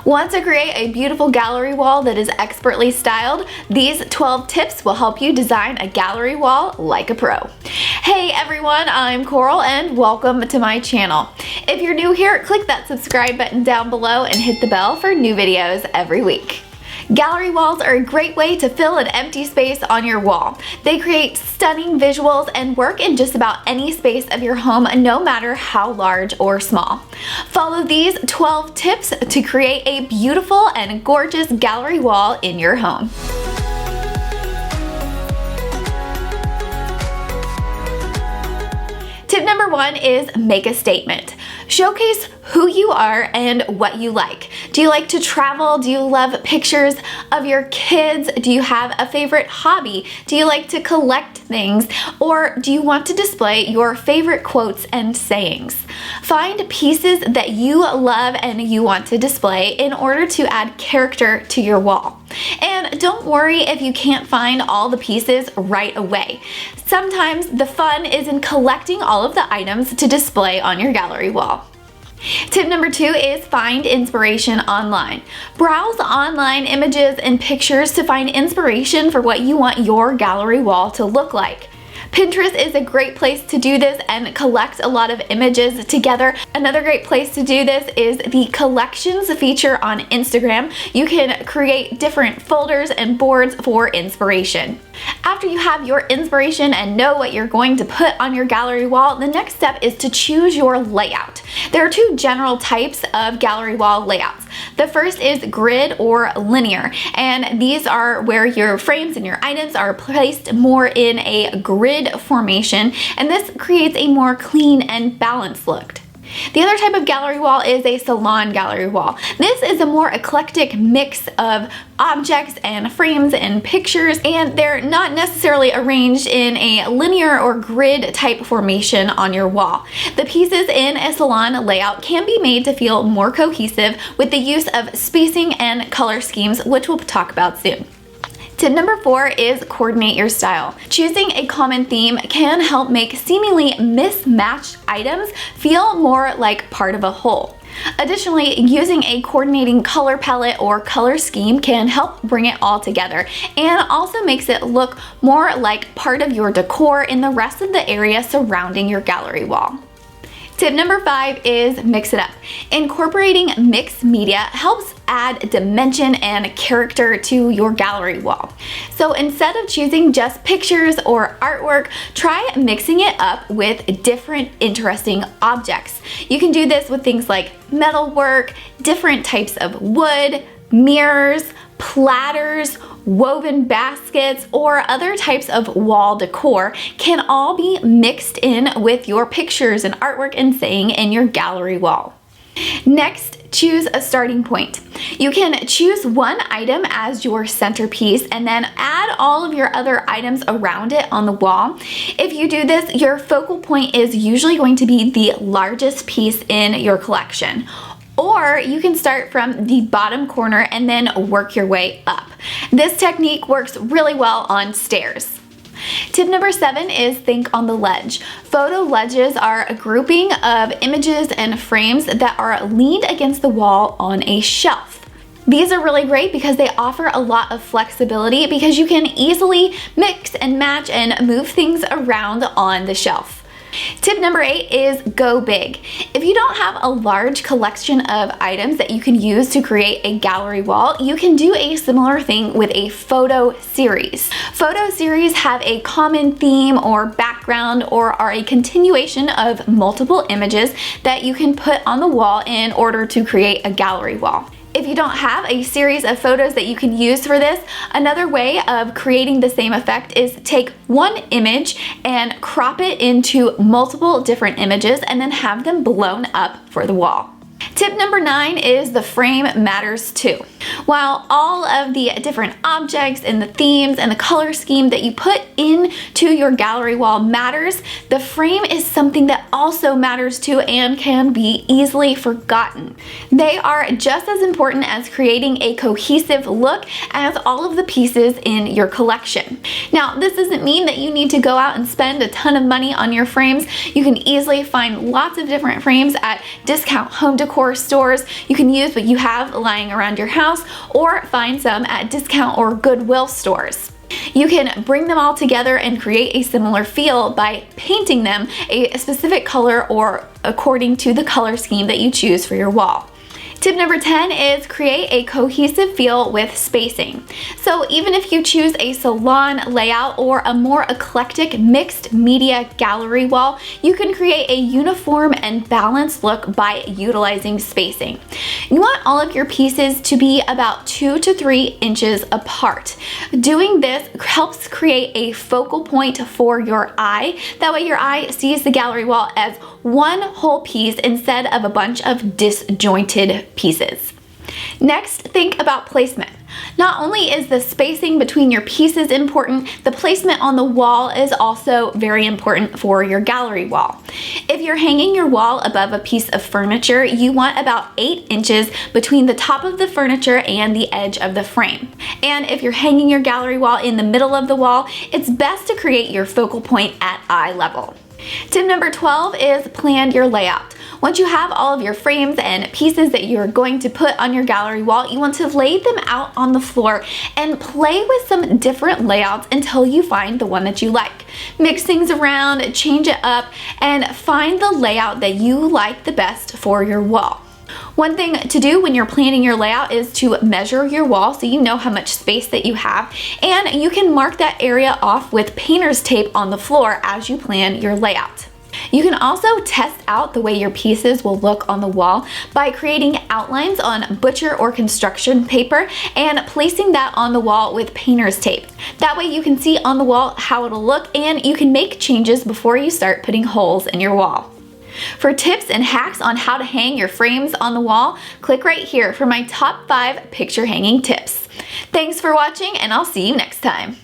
Want to create a beautiful gallery wall that is expertly styled? These 12 tips will help you design a gallery wall like a pro. Hey everyone, I'm Coral and welcome to my channel. If you're new here, click that subscribe button down below and hit the bell for new videos every week. Gallery walls are a great way to fill an empty space on your wall. They create stunning visuals and work in just about any space of your home, no matter how large or small. Follow these 12 tips to create a beautiful and gorgeous gallery wall in your home. Tip number 1 is make a statement. Showcase who you are and what you like. Do you like to travel? Do you love pictures of your kids? Do you have a favorite hobby? Do you like to collect things? Or do you want to display your favorite quotes and sayings? Find pieces that you love and you want to display in order to add character to your wall. And don't worry if you can't find all the pieces right away. Sometimes the fun is in collecting all of the items to display on your gallery wall. Tip number 2 is find inspiration online. Browse online images and pictures to find inspiration for what you want your gallery wall to look like. Pinterest is a great place to do this and collect a lot of images together. Another great place to do this is the collections feature on Instagram. You can create different folders and boards for inspiration. After you have your inspiration and know what you're going to put on your gallery wall, the next step is to choose your layout. There are 2 general types of gallery wall layouts. The first is grid or linear, and these are where your frames and your items are placed more in a grid formation, and this creates a more clean and balanced look. The other type of gallery wall is a salon gallery wall. This is a more eclectic mix of objects and frames and pictures, and they're not necessarily arranged in a linear or grid type formation on your wall. The pieces in a salon layout can be made to feel more cohesive with the use of spacing and color schemes, which we'll talk about soon. Tip number 4 is coordinate your style. Choosing a common theme can help make seemingly mismatched items feel more like part of a whole. Additionally, using a coordinating color palette or color scheme can help bring it all together and also makes it look more like part of your decor in the rest of the area surrounding your gallery wall. Tip number 5 is mix it up. Incorporating mixed media helps add dimension and character to your gallery wall. So instead of choosing just pictures or artwork, try mixing it up with different interesting objects. You can do this with things like metalwork, different types of wood, mirrors, platters, woven baskets, or other types of wall decor can all be mixed in with your pictures and artwork and saying in your gallery wall. Next, choose a starting point. You can choose one item as your centerpiece and then add all of your other items around it on the wall. If you do this, your focal point is usually going to be the largest piece in your collection. Or you can start from the bottom corner and then work your way up. This technique works really well on stairs. Tip number 7 is think on the ledge. Photo ledges are a grouping of images and frames that are leaned against the wall on a shelf. These are really great because they offer a lot of flexibility because you can easily mix and match and move things around on the shelf. Tip number 8 is go big. If you don't have a large collection of items that you can use to create a gallery wall, you can do a similar thing with a photo series. Photo series have a common theme or background or are a continuation of multiple images that you can put on the wall in order to create a gallery wall. If you don't have a series of photos that you can use for this, another way of creating the same effect is take one image and crop it into multiple different images and then have them blown up for the wall. Tip number 9 is the frame matters too. While all of the different objects and the themes and the color scheme that you put into your gallery wall matters, the frame is something that also matters too and can be easily forgotten. They are just as important as creating a cohesive look as all of the pieces in your collection. Now, this doesn't mean that you need to go out and spend a ton of money on your frames. You can easily find lots of different frames at discount home decor decor stores. You can use what you have lying around your house or find some at discount or Goodwill stores. You can bring them all together and create a similar feel by painting them a specific color or according to the color scheme that you choose for your wall. Tip number 10 is create a cohesive feel with spacing. So even if you choose a salon layout or a more eclectic mixed media gallery wall, you can create a uniform and balanced look by utilizing spacing. You want all of your pieces to be about 2 to 3 inches apart. Doing this helps create a focal point for your eye. That way your eye sees the gallery wall as one whole piece instead of a bunch of disjointed pieces. Next, think about placement. Not only is the spacing between your pieces important, the placement on the wall is also very important for your gallery wall. If you're hanging your wall above a piece of furniture, you want about 8 inches between the top of the furniture and the edge of the frame. And if you're hanging your gallery wall in the middle of the wall, it's best to create your focal point at eye level. Tip number 12 is plan your layout. Once you have all of your frames and pieces that you're going to put on your gallery wall, you want to lay them out on the floor and play with some different layouts until you find the one that you like. Mix things around, change it up, and find the layout that you like the best for your wall. One thing to do when you're planning your layout is to measure your wall so you know how much space that you have, and you can mark that area off with painter's tape on the floor as you plan your layout. You can also test out the way your pieces will look on the wall by creating outlines on butcher or construction paper and placing that on the wall with painter's tape. That way you can see on the wall how it'll look and you can make changes before you start putting holes in your wall. For tips and hacks on how to hang your frames on the wall, click right here for my top 5 picture hanging tips. Thanks for watching, and I'll see you next time.